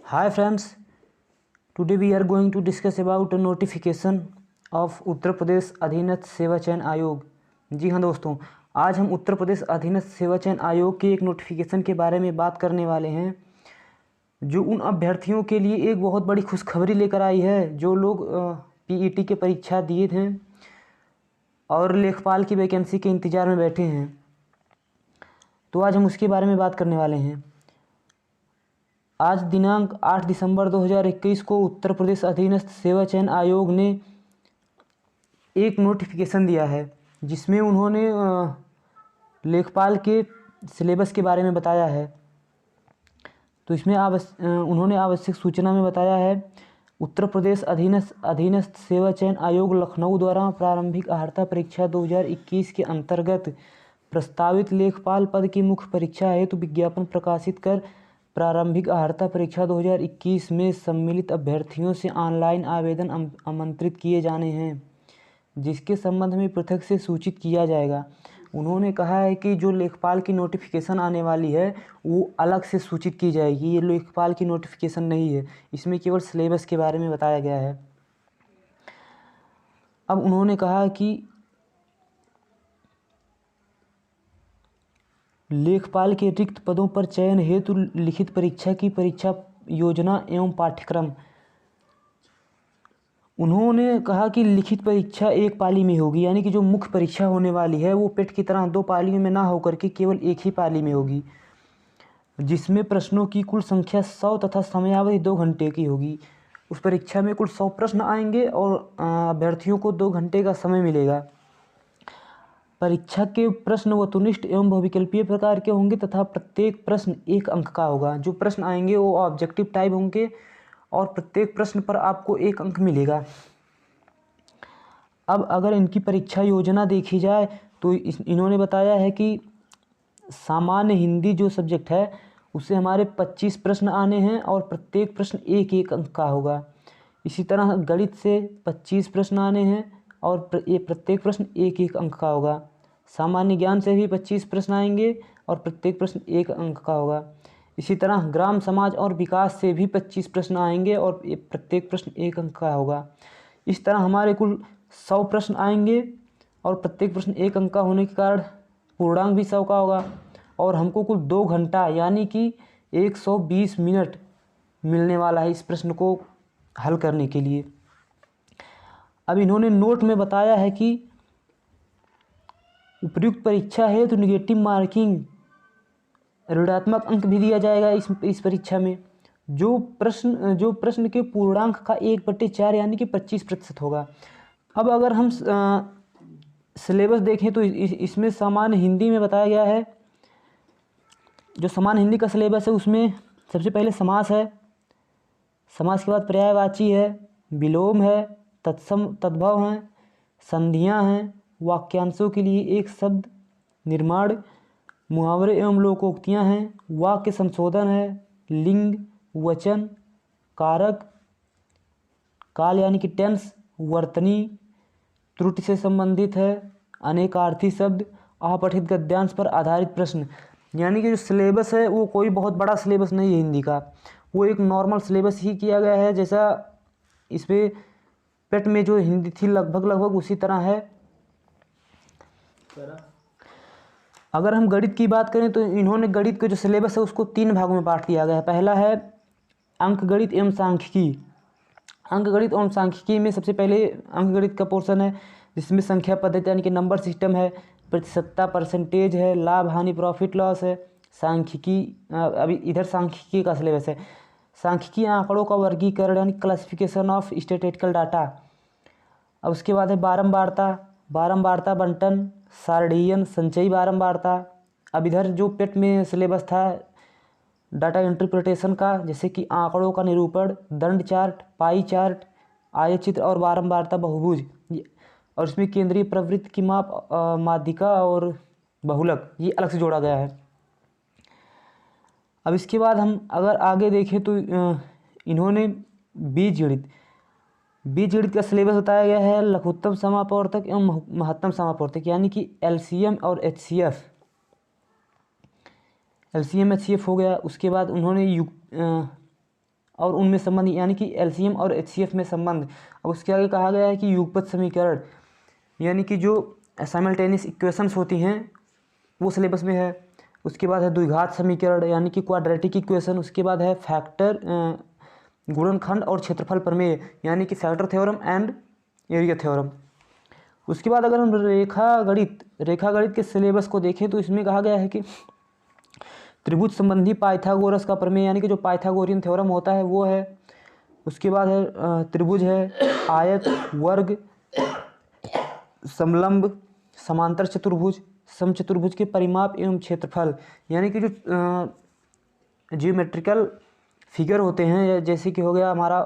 Hi friends, today we are going to discuss about a notification of Uttar Pradesh अधीनस्थ सेवा चयन आयोग। जी हाँ दोस्तों, आज हम उत्तर प्रदेश अधीनस्थ सेवा चयन आयोग के एक नोटिफिकेशन के बारे में बात करने वाले हैं, जो उन अभ्यर्थियों के लिए एक बहुत बड़ी खुशखबरी लेकर आई है जो लोग पीईटी की परीक्षा दिए थे और लेखपाल की वैकेंसी के इंतज़ार में बैठे हैं। तो आज हम उसके बारे में बात करने वाले हैं। आज दिनांक 8 दिसंबर 2021 को उत्तर प्रदेश अधीनस्थ सेवा चयन आयोग ने एक नोटिफिकेशन दिया है, जिसमें उन्होंने लेखपाल के सिलेबस के बारे में बताया है। तो इसमें उन्होंने आवश्यक सूचना में बताया है, उत्तर प्रदेश अधीनस्थ सेवा चयन आयोग लखनऊ द्वारा प्रारंभिक अर्हता परीक्षा 2021 के अंतर्गत प्रस्तावित लेखपाल पद की मुख्य परीक्षा हेतु विज्ञापन प्रकाशित कर प्रारंभिक अर्हता परीक्षा 2021 में सम्मिलित अभ्यर्थियों से ऑनलाइन आवेदन आमंत्रित किए जाने हैं, जिसके संबंध में पृथक से सूचित किया जाएगा। उन्होंने कहा है कि जो लेखपाल की नोटिफिकेशन आने वाली है वो अलग से सूचित की जाएगी। ये लेखपाल की नोटिफिकेशन नहीं है, इसमें केवल सिलेबस के बारे में बताया गया है। अब उन्होंने कहा कि लेखपाल के रिक्त पदों पर चयन हेतु लिखित परीक्षा की परीक्षा योजना एवं पाठ्यक्रम। उन्होंने कहा कि लिखित परीक्षा एक पाली में होगी, यानी कि जो मुख्य परीक्षा होने वाली है वो पेट की तरह दो पालियों में ना होकर के केवल एक ही पाली में होगी, जिसमें प्रश्नों की कुल संख्या 100 तथा समयावधि 2 घंटे की होगी। उस परीक्षा में कुल 100 प्रश्न आएंगे और अभ्यर्थियों को 2 घंटे का समय मिलेगा। परीक्षा के प्रश्न वस्तुनिष्ठ एवं बहुविकल्पीय प्रकार के होंगे तथा प्रत्येक प्रश्न 1 अंक का होगा। जो प्रश्न आएंगे वो ऑब्जेक्टिव टाइप होंगे और प्रत्येक प्रश्न पर आपको 1 अंक मिलेगा। अब अगर इनकी परीक्षा योजना देखी जाए तो इन्होंने बताया है कि सामान्य हिंदी जो सब्जेक्ट है उससे हमारे 25 प्रश्न आने हैं और प्रत्येक प्रश्न 1-1 अंक का होगा। इसी तरह गणित से 25 प्रश्न आने हैं और प्रत्येक प्रश्न 1-1 अंक का होगा। सामान्य ज्ञान से भी 25 प्रश्न आएंगे और प्रत्येक प्रश्न 1 अंक का होगा। इसी तरह ग्राम समाज और विकास से भी 25 प्रश्न आएंगे और प्रत्येक प्रश्न 1 अंक का होगा। इस तरह हमारे कुल 100 प्रश्न आएंगे और प्रत्येक प्रश्न 1 अंक का होने के कारण पूर्णांक भी 100 का होगा और हमको कुल 2 घंटा यानी कि 120 मिनट मिलने वाला है इस प्रश्न को हल करने के लिए। अब इन्होंने नोट में बताया है कि उपयुक्त परीक्षा है तो निगेटिव मार्किंग ऋणात्मक अंक भी दिया जाएगा इस परीक्षा में। जो प्रश्न के पूर्णांक का 1/4 यानी कि 25% होगा। अब अगर हम सिलेबस देखें तो इसमें सामान्य हिंदी में बताया गया है। जो सामान्य हिंदी का सिलेबस है उसमें सबसे पहले समास है, समास के बाद पर्यायवाची है, विलोम है, तत्सम तद्भव हैं, संधियां हैं, वाक्यांशों के लिए एक शब्द निर्माण, मुहावरे एवं लोकोक्तियां हैं, वाक्य संशोधन है, लिंग, वचन, कारक, काल यानी कि टेंस, वर्तनी, त्रुटि से संबंधित है, अनेकार्थी शब्द, अपठित गद्यांश पर आधारित प्रश्न। यानी कि जो सिलेबस है वो कोई बहुत बड़ा सिलेबस नहीं है हिंदी का, वो एक नॉर्मल सिलेबस ही किया गया है जैसा इसमें पेट में जो हिंदी थी लगभग उसी तरह है। अगर हम गणित की बात करें तो इन्होंने गणित के जो सिलेबस है उसको 3 भागों में बांट दिया गया है। पहला है अंक गणित एवं सांख्यिकी। अंक गणित एवं सांख्यिकी में सबसे पहले अंक गणित का पोर्शन है, जिसमें संख्या पद्धति यानी कि नंबर सिस्टम है, प्रतिशतता परसेंटेज है, लाभ हानि प्रॉफिट लॉस है। सांख्यिकी अभी इधर सांख्यिकी का सिलेबस है। सांख्यिकी आंकड़ों का वर्गीकरण यानी क्लासिफिकेशन ऑफ स्टैटिस्टिकल डाटा। अब उसके बाद है बारंबारता बंटन, सारणीयन, संचयी बारंबारता। अब इधर जो पेट में सिलेबस था डाटा इंटरप्रिटेशन का, जैसे कि आंकड़ों का निरूपण, दंड चार्ट, पाई चार्ट, आयचित्र और बारंबारता बहुभुज, और इसमें केंद्रीय प्रवृत्ति की माप, माध्यिका और बहुलक ये अलग से जोड़ा गया है। अब इसके बाद हम अगर आगे देखें तो इन्होंने बीजगणित का सिलेबस बताया गया है, लघुत्तम समापवर्तक एवं महत्तम समापवर्तक यानी कि एलसीएम और एचसीएफ। एलसीएम एचसीएफ हो गया। उसके बाद उन्होंने और उनमें संबंध यानी कि एलसीएम और एचसीएफ में संबंध। अब उसके आगे कहा गया है कि युगपत समीकरण यानी कि जो साइमल्टेनियस इक्वेशंस होती हैं वो सिलेबस में है। उसके बाद है द्विघात समीकरण यानी कि क्वाड्रेटिक इक्वेशन। उसके बाद है फैक्टर गुणनखंड और क्षेत्रफल प्रमेय यानी कि factor theorem and area theorem. उसके बाद अगर हम रेखागणित के सिलेबस को देखें तो इसमें कहा गया है कि त्रिभुज संबंधी पाइथागोरस का प्रमेय यानी कि जो पाइथागोरियन थ्योरम होता है वो है। उसके बाद है त्रिभुज है, आयत, वर्ग, समलंब, समांतर चतुर्भुज, समचतुर्भुज के परिमाप एवं क्षेत्रफल यानी कि जो जियोमेट्रिकल फिगर होते हैं, जैसे कि हो गया हमारा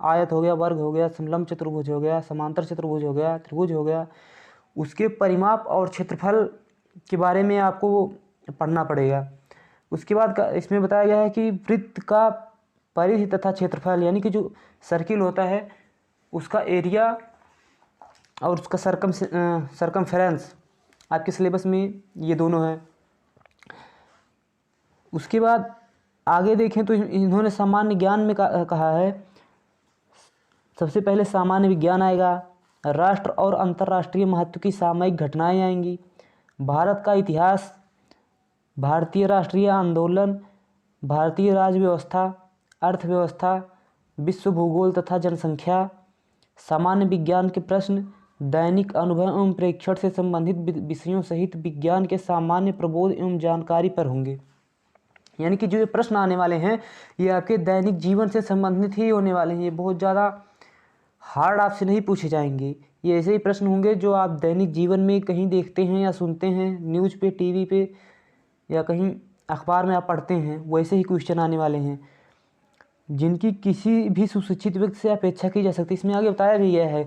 आयत हो गया, वर्ग हो गया, समलंब चतुर्भुज हो गया, समांतर चतुर्भुज हो गया, त्रिभुज हो गया, उसके परिमाप और क्षेत्रफल के बारे में आपको पढ़ना पड़ेगा। उसके बाद इसमें बताया गया है कि वृत्त का परिधि तथा क्षेत्रफल यानी कि जो सर्किल होता है उसका एरिया और उसका सरकमफेरेंस आपके सिलेबस में ये दोनों है। उसके बाद आगे देखें तो इन्होंने सामान्य ज्ञान में कहा है, सबसे पहले सामान्य विज्ञान आएगा, राष्ट्र और अंतर्राष्ट्रीय महत्व की सामयिक घटनाएं आएंगी, भारत का इतिहास, भारतीय राष्ट्रीय आंदोलन, भारतीय राज्य व्यवस्था, अर्थव्यवस्था, विश्व भूगोल तथा जनसंख्या, सामान्य विज्ञान के प्रश्न, दैनिक अनुभव एवं प्रेक्षण से संबंधित विषयों सहित विज्ञान के सामान्य प्रबोध एवं जानकारी पर होंगे। यानी कि जो ये प्रश्न आने वाले हैं ये आपके दैनिक जीवन से संबंधित ही होने वाले हैं। ये बहुत ज़्यादा हार्ड आपसे नहीं पूछे जाएंगे। ये ऐसे ही प्रश्न होंगे जो आप दैनिक जीवन में कहीं देखते हैं या सुनते हैं, न्यूज़ पे, टीवी पे या कहीं अखबार में आप पढ़ते हैं, वैसे ही क्वेश्चन आने वाले हैं जिनकी किसी भी सुशिक्षित व्यक्ति से अपेक्षा की जा सकती है। इसमें आगे बताया भी गया है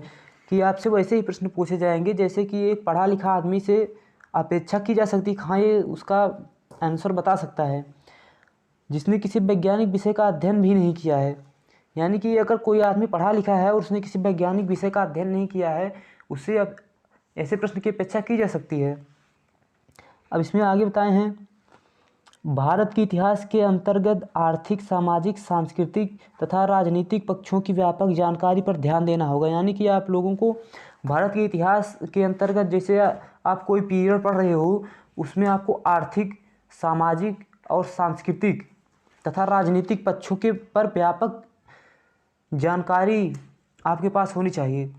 कि आपसे वैसे ही प्रश्न पूछे जाएंगे जैसे कि एक पढ़ा लिखा आदमी से अपेक्षा की जा सकती है, हाँ ये उसका आंसर बता सकता है जिसने किसी वैज्ञानिक विषय का अध्ययन भी नहीं किया है। यानी कि अगर कोई आदमी पढ़ा लिखा है और उसने किसी वैज्ञानिक विषय का अध्ययन नहीं किया है, उससे अब ऐसे प्रश्न की अपेक्षा की जा सकती है। अब इसमें आगे बताए हैं, भारत के इतिहास के अंतर्गत आर्थिक, सामाजिक, सांस्कृतिक तथा राजनीतिक पक्षों की व्यापक जानकारी पर ध्यान देना होगा। यानी कि आप लोगों को भारत के इतिहास के अंतर्गत जैसे आप कोई पीरियड पढ़ रहे हो उसमें आपको आर्थिक, सामाजिक और सांस्कृतिक तथा राजनीतिक पक्षों के पर व्यापक जानकारी आपके पास होनी चाहिए।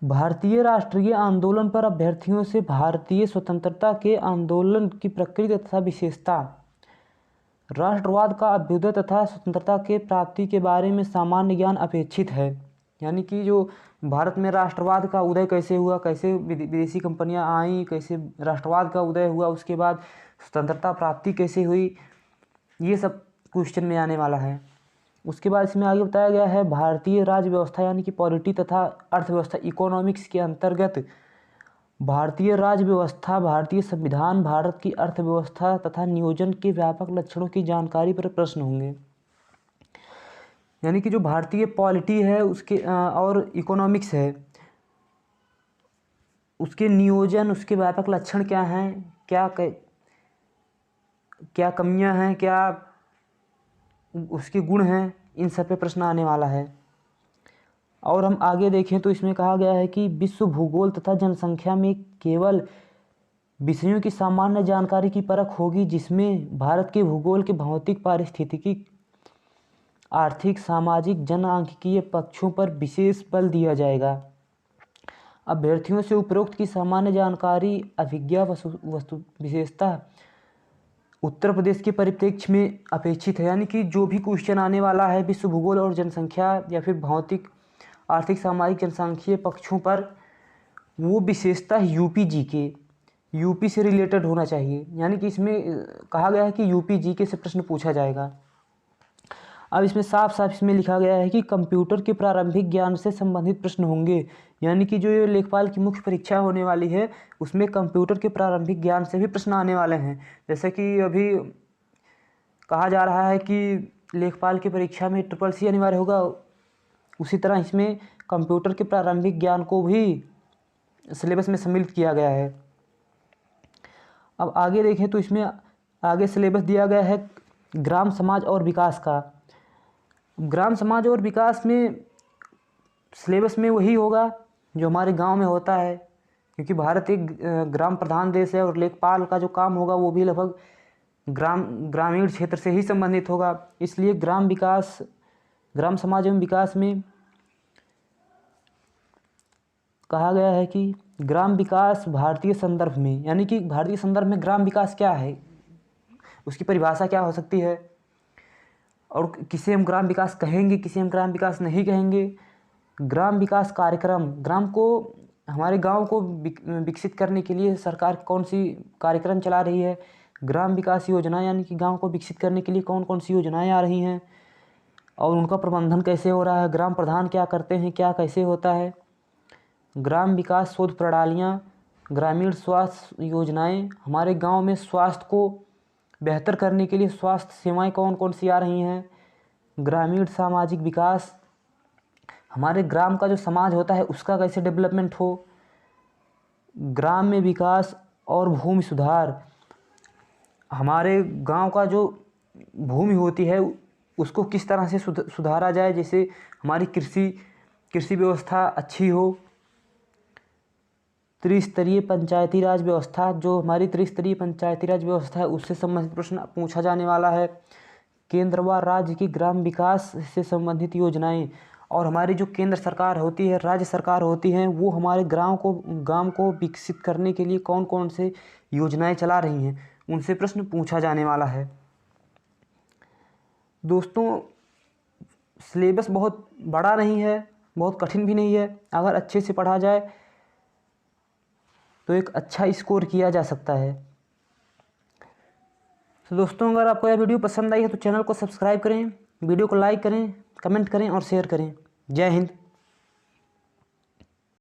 भारतीय राष्ट्रीय आंदोलन पर अभ्यर्थियों से भारतीय स्वतंत्रता के आंदोलन की प्रकृति तथा विशेषता, राष्ट्रवाद का अभ्युदय तथा स्वतंत्रता के प्राप्ति के बारे में सामान्य ज्ञान अपेक्षित है। यानी कि जो भारत में राष्ट्रवाद का उदय कैसे हुआ, कैसे विदेशी कंपनियां आईं, कैसे राष्ट्रवाद का उदय हुआ, उसके बाद स्वतंत्रता प्राप्ति कैसे हुई, ये सब क्वेश्चन में आने वाला है। उसके बाद इसमें आगे बताया गया है, भारतीय राज्य व्यवस्था यानी कि पॉलिटी तथा अर्थव्यवस्था, इकोनॉमिक्स के अंतर्गत भारतीय राज्य व्यवस्था, भारतीय संविधान, भारत की अर्थव्यवस्था तथा नियोजन के व्यापक लक्षणों की जानकारी पर प्रश्न होंगे। यानी कि जो भारतीय पॉलिटी है उसके और इकोनॉमिक्स है उसके नियोजन, उसके व्यापक लक्षण क्या हैं, क्या कमियां हैं, क्या उसके गुण हैं, इन सब पे प्रश्न आने वाला है। और हम आगे देखें तो इसमें कहा गया है कि विश्व भूगोल तथा जनसंख्या में केवल विषयों की सामान्य जानकारी की परख होगी जिसमें भारत के भूगोल के भौतिक, पारिस्थितिकी, आर्थिक, सामाजिक, जनआंख्यिकीय पक्षों पर विशेष बल दिया जाएगा। अभ्यर्थियों से उपरोक्त की सामान्य जानकारी, अभिज्ञा, वस्तु विशेषता उत्तर प्रदेश के परिप्रेक्ष्य में अपेक्षित है। यानी कि जो भी क्वेश्चन आने वाला है विश्व भूगोल और जनसंख्या या फिर भौतिक, आर्थिक, सामाजिक, जनसांख्यिकीय पक्षों पर, वो विशेषता यूपी जीके, यूपी से रिलेटेड होना चाहिए। यानी कि इसमें कहा गया है कि यूपी जीके से प्रश्न पूछा जाएगा। अब इसमें साफ साफ इसमें लिखा गया है कि कंप्यूटर के प्रारंभिक ज्ञान से संबंधित प्रश्न होंगे। यानी कि जो ये लेखपाल की मुख्य परीक्षा होने वाली है उसमें कंप्यूटर के प्रारंभिक ज्ञान से भी प्रश्न आने वाले हैं। जैसे कि अभी कहा जा रहा है कि लेखपाल की परीक्षा में CCC अनिवार्य होगा, उसी तरह इसमें कंप्यूटर के प्रारंभिक ज्ञान को भी सिलेबस में सम्मिलित किया गया है। अब आगे देखें तो इसमें आगे सिलेबस दिया गया है ग्राम समाज और विकास का। ग्राम समाज और विकास में सिलेबस में वही होगा जो हमारे गांव में होता है, क्योंकि भारत एक ग्राम प्रधान देश है और लेखपाल का जो काम होगा वो भी लगभग ग्रामीण क्षेत्र से ही संबंधित होगा। इसलिए ग्राम समाज एवं विकास में कहा गया है कि ग्राम विकास भारतीय संदर्भ में, यानी कि भारतीय संदर्भ में ग्राम विकास क्या है, उसकी परिभाषा क्या हो सकती है और किसे हम ग्राम विकास कहेंगे, किसे हम ग्राम विकास नहीं कहेंगे। ग्राम विकास कार्यक्रम, ग्राम को, हमारे गांव को विकसित करने के लिए सरकार कौन सी कार्यक्रम चला रही है। ग्राम विकास योजना यानी कि गांव को विकसित करने के लिए कौन कौन सी योजनाएं आ रही हैं और उनका प्रबंधन कैसे हो रहा है, ग्राम प्रधान क्या करते हैं, क्या कैसे होता है। ग्राम विकास शोध प्रणालियाँ, ग्रामीण स्वास्थ्य योजनाएं, हमारे गांव में स्वास्थ्य को बेहतर करने के लिए स्वास्थ्य सेवाएं कौन कौन सी आ रही हैं। ग्रामीण सामाजिक विकास, हमारे ग्राम का जो समाज होता है उसका कैसे डेवलपमेंट हो। ग्राम में विकास और भूमि सुधार, हमारे गांव का जो भूमि होती है उसको किस तरह से सुधारा जाए, जैसे हमारी कृषि व्यवस्था अच्छी हो। त्रिस्तरीय पंचायती राज व्यवस्था, जो हमारी त्रिस्तरीय पंचायती राज व्यवस्था है उससे संबंधित प्रश्न पूछा जाने वाला है। केंद्र व राज्य की ग्राम विकास से संबंधित योजनाएं, और हमारी जो केंद्र सरकार होती है, राज्य सरकार होती हैं, वो हमारे गांव को विकसित करने के लिए कौन कौन से योजनाएं चला रही हैं, उनसे प्रश्न पूछा जाने वाला है। दोस्तों, सिलेबस बहुत बड़ा नहीं है, बहुत कठिन भी नहीं है। अगर अच्छे से पढ़ा जाए तो एक अच्छा स्कोर किया जा सकता है। तो दोस्तों, अगर आपको यह वीडियो पसंद आई है तो चैनल को सब्सक्राइब करें, वीडियो को लाइक करें, कमेंट करें और शेयर करें। जय हिंद।